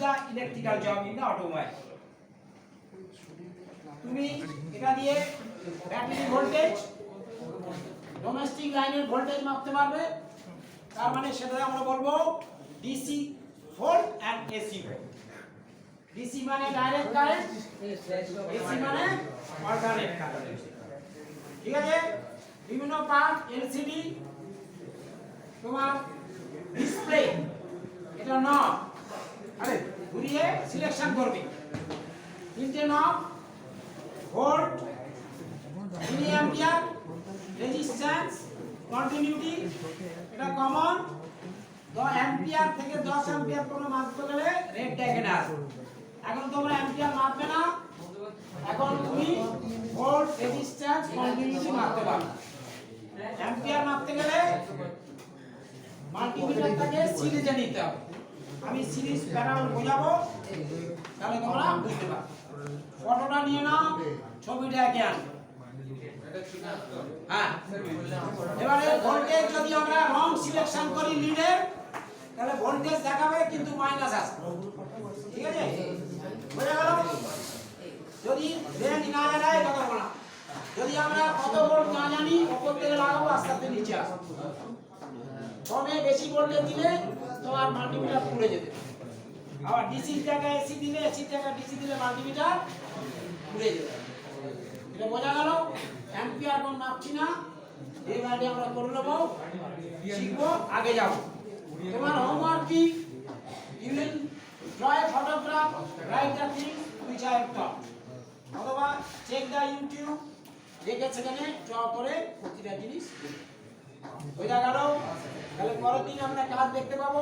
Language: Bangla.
the electrical job in the automobile. তুমি এটা দিয়ে ব্যাটারি ভোল্টেজ ডোমেস্টিক লাইনের ভোল্টেজ মাপতে পারবে। তার মানে সেটা আমরা বলবো DC volt and AC volt. DC মানে ডাইরেক্ট কারেন্ট, এসি মানে অল্টারনেট কারেন্ট। ঠিক আছে? বিভিন্ন পার্ট এলসিডি, তোমার ডিসপ্লে, এটা নব আরে ঘুরিয়ে সিলেকশন করবে। তিনটে knob, volt, milliampere, resistance, continuity, এটা কমন। 10 অ্যাম্পিয়ার থেকে 10 অ্যাম্পিয়ার কোনো মাপতে গেলে রেড ট্যাগে আসবে। এখন তোমরা অ্যাম্পিয়ার মাপবে না, এখন তুমি ভোল্ট, রেজিস্ট্যান্স, কন্টিনিউটি মাপতে পারবে। অ্যাম্পিয়ার মাপতে গেলে মাল্টিমিটারটাকে সিরিজে নিতে হবে। আমি সিরিজ প্যারাল বোঝাবো, তাহলে তোমরা বুঝতে পারবে। ফটোটা নিয়ে নাও, ছবিটা এঁকে আনো। হ্যাঁ, এবারে ভোল্টেজ যদি আমরা রং সিলেকশন করি লিডের, তাহলে ভোল্টেজ দেখাবে কিন্তু মাইনাস আসবে। ঠিক আছে? বোঝা গেল? যদি রেঞ্জ না জানাই কথা বলা, যদি আমরা কত ভোল্ট না জানি উপর থেকে লাগাবো আস্তে আস্তে নিচে আসবে। কমে বেশি ভোল্টেজ দিলে তোমার মাল্টিমিটার পুড়ে যেতে। আবার ডিসি জায়গায় এসি দিলে, এসি জায়গায় ডিসি দিলে মাল্টিমিটার পুড়ে যেতে। এটা বোঝা গেল? অ্যাম্পিয়ার কোন মাপছি না, এবারে আমরা করে নেব, শিখবো, আগে যাব। তোমার হোমওয়ার্ক কি? You will draw a photograph, write the things which I have taught, অথবা চেক দা ইউটিউব, দেখে সেখানে ড্র করে প্রতিটা জিনিস বোঝা গেল? তাহলে পরের দিন আমরা কাজ দেখতে পাবো।